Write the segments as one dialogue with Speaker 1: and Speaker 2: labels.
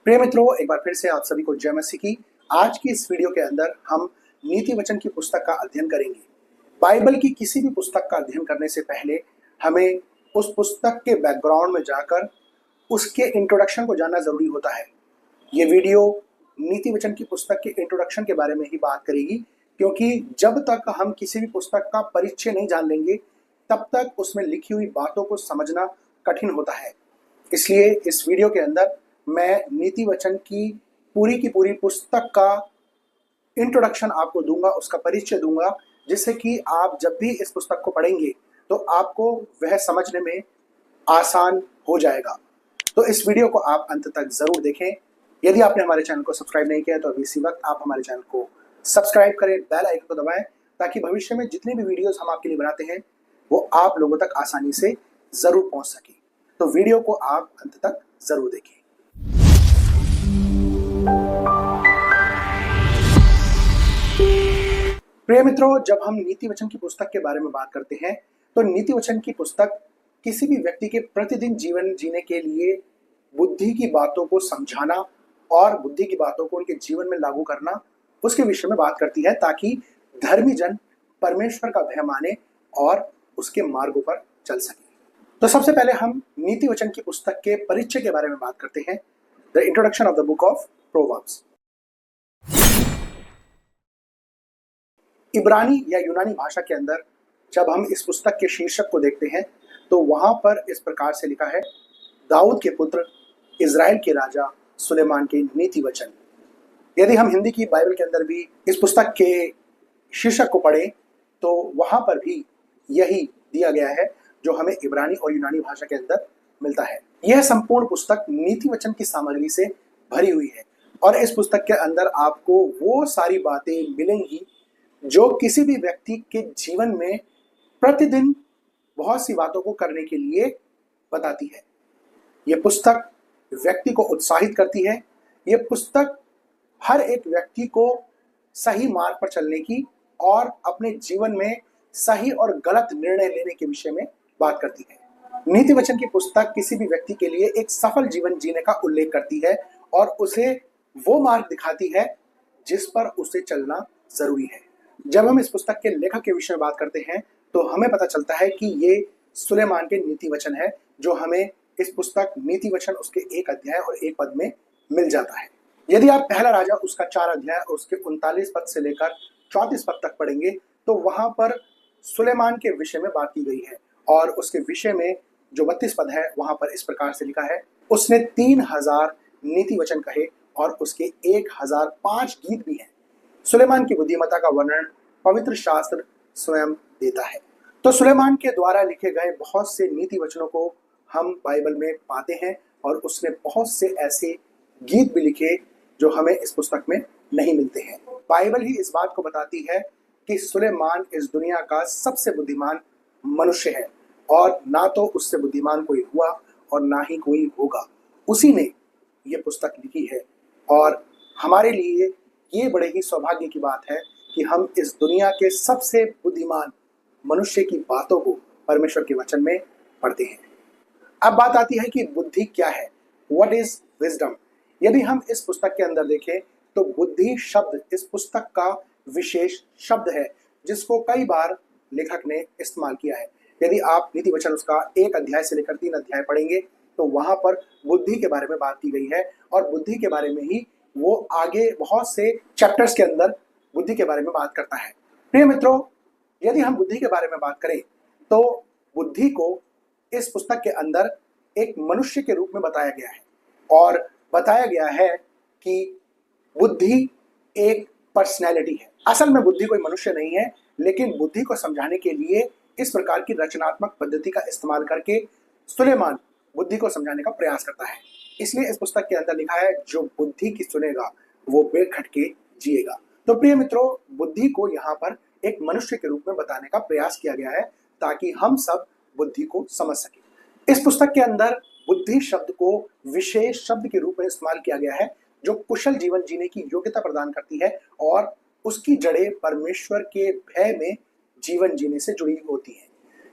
Speaker 1: प्रिय मित्रों, एक बार फिर से आप सभी को जय मसीह की। आज की इस वीडियो के अंदर हम नीति वचन की पुस्तक का अध्ययन करेंगे। बाइबल की किसी भी पुस्तक का अध्ययन करने से पहले हमें उस पुस्तक के बैकग्राउंड में जाकर उसके इंट्रोडक्शन को जानना जरूरी होता है। ये वीडियो नीति वचन की पुस्तक के इंट्रोडक्शन के बारे में ही बात करेगी, क्योंकि जब तक हम किसी भी पुस्तक का परिचय नहीं जान लेंगे तब तक उसमें लिखी हुई बातों को समझना कठिन होता है। इसलिए इस वीडियो के अंदर मैं नीति वचन की पूरी पुस्तक का इंट्रोडक्शन आपको दूंगा, उसका परिचय दूंगा, जिससे कि आप जब भी इस पुस्तक को पढ़ेंगे तो आपको वह समझने में आसान हो जाएगा। तो इस वीडियो को आप अंत तक जरूर देखें। यदि आपने हमारे चैनल को सब्सक्राइब नहीं किया तो अभी इसी वक्त आप हमारे चैनल को सब्सक्राइब करें, बेल आइकन को दबाएं, ताकि भविष्य में जितने भी वीडियोस हम आपके लिए बनाते हैं वो आप लोगों तक आसानी से जरूर पहुंच सके। तो वीडियो को आप अंत तक जरूर देखें। प्रिय मित्रों, जब हम नीति वचन की पुस्तक के बारे में बात करते हैं तो नीति वचन की पुस्तक किसी भी व्यक्ति के प्रतिदिन जीवन जीने के लिए बुद्धि की बातों को समझाना और बुद्धि की बातों को उनके जीवन में लागू करना, उसके विषय में बात करती है, ताकि धर्मी जन परमेश्वर का भय माने और उसके मार्गों पर चल सके। तो सबसे पहले हम नीति वचन की पुस्तक के परिचय के बारे में बात करते हैं। The introduction of the book of proverbs. इब्रानी या यूनानी भाषा के अंदर जब हम इस पुस्तक के शीर्षक को देखते हैं तो वहां पर इस प्रकार से लिखा है, दाऊद के पुत्र, इजराइल के राजा सुलेमान के नीति वचन। यदि हम हिंदी की बाइबल के अंदर भी इस पुस्तक के शीर्षक को पढ़ें तो वहां पर भी यही दिया गया है जो हमें इब्रानी और यूनानी भाषा के अंदर मिलता है। यह संपूर्ण पुस्तक नीति वचन की सामग्री से भरी हुई है और इस पुस्तक के अंदर आपको वो सारी बातें मिलेंगी जो किसी भी व्यक्ति के जीवन में प्रतिदिन बहुत सी बातों को करने के लिए बताती है। यह पुस्तक व्यक्ति को उत्साहित करती है। यह पुस्तक हर एक व्यक्ति को सही मार्ग पर चलने की और अपने जीवन में सही और गलत निर्णय लेने के विषय में बात करती है। नीति वचन की पुस्तक किसी भी व्यक्ति के लिए एक सफल जीवन जीने का उल्लेख करती है और उसे वो मार्ग दिखाती है जिस पर उसे चलना जरूरी है। जब हम इस पुस्तक के लेखक के विषय में बात करते हैं तो हमें पता चलता है कि ये सुलेमान के नीति वचन है, जो हमें इस पुस्तक नीति वचन उसके एक अध्याय और एक पद में मिल जाता है। यदि आप पहला राजा उसका 4 अध्याय और उसके 39 पद से लेकर 34 पद तक पढ़ेंगे तो वहां पर सुलेमान के विषय में बात की गई है और उसके विषय में जो 32 पद है वहां पर इस प्रकार से लिखा है, उसने 3000 नीति वचन कहे और उसके 1005 गीत भी हैं। सुलेमान की बुद्धिमत्ता का वर्णन पवित्र शास्त्र स्वयं देता है। तो सुलेमान के द्वारा लिखे गए बहुत से नीति वचनों को हम बाइबल में पाते हैं और उसने बहुत से ऐसे गीत भी लिखे जो हमें इस पुस्तक में नहीं मिलते हैं। बाइबल ही इस बात को बताती है कि सुलेमान इस दुनिया का सबसे बुद्धिमान मनुष्य है और ना तो उससे बुद्धिमान कोई हुआ और ना ही कोई होगा। उसी ने ये पुस्तक लिखी है और हमारे लिए ये बड़े ही सौभाग्य की बात है कि हम इस दुनिया के सबसे बुद्धिमान मनुष्य की बातों को परमेश्वर के वचन में पढ़ते हैं। अब बात आती है कि बुद्धि क्या है, व्हाट इज विजडम। यदि हम इस पुस्तक के अंदर देखें तो बुद्धि शब्द इस पुस्तक का विशेष शब्द है जिसको कई बार लेखक ने इस्तेमाल किया है। यदि आप नीति वचन उसका 1 अध्याय से लेकर 3 अध्याय पढ़ेंगे तो वहां पर बुद्धि के बारे में बात की गई है और बुद्धि के बारे में ही वो आगे बहुत से चैप्टर्स के अंदर बुद्धि के बारे में बात करता है। प्रिय मित्रों, यदि हम बुद्धि के बारे में बात करें तो बुद्धि को इस पुस्तक के अंदर एक मनुष्य के रूप में बताया गया है और बताया गया है कि बुद्धि एक पर्सनैलिटी है। असल में बुद्धि कोई मनुष्य नहीं है, लेकिन बुद्धि को समझाने के लिए इस प्रकार की रचनात्मक पद्धति का इस्तेमाल करके सुलेमान बुद्धि को समझाने का प्रयास करता है। इसलिए इस पुस्तक के अंदर लिखा है, जो बुद्धि की सुनेगा वो बेखटके जिएगा। तो प्रिय मित्रों, बुद्धि को यहाँ पर एक मनुष्य के रूप में बताने का प्रयास किया गया है ताकि हम सब बुद्धि को समझ सके। इस पुस्तक के अंदर बुद्धि शब्द को विशेष शब्द के रूप में इस्तेमाल किया गया है जो कुशल जीवन जीने की योग्यता प्रदान करती है और उसकी जड़ें परमेश्वर के भय में जीवन जीने से जुड़ी होती हैं।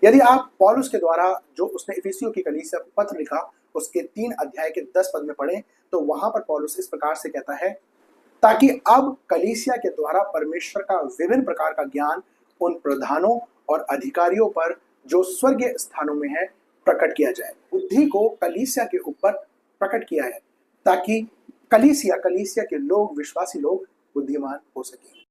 Speaker 1: यदि आप पौलुस के द्वारा जो उसने इफिसियों की कलीसिया को पत्र लिखा उसके 3 अध्याय के 10 पद में पढ़ें तो वहां पर पौलुस इस प्रकार से कहता है, ताकि अब कलीसिया के द्वारा परमेश्वर का विभिन्न प्रकार का ज्ञान उन प्रधानों और अधिकारियों पर जो स्वर्गीय स्थानों में है प्रकट किया जाए। बुद्धि को कलीसिया के ऊपर प्रकट किया है ताकि कलीसिया के लोग, विश्वासी लोग बुद्धिमान हो सके।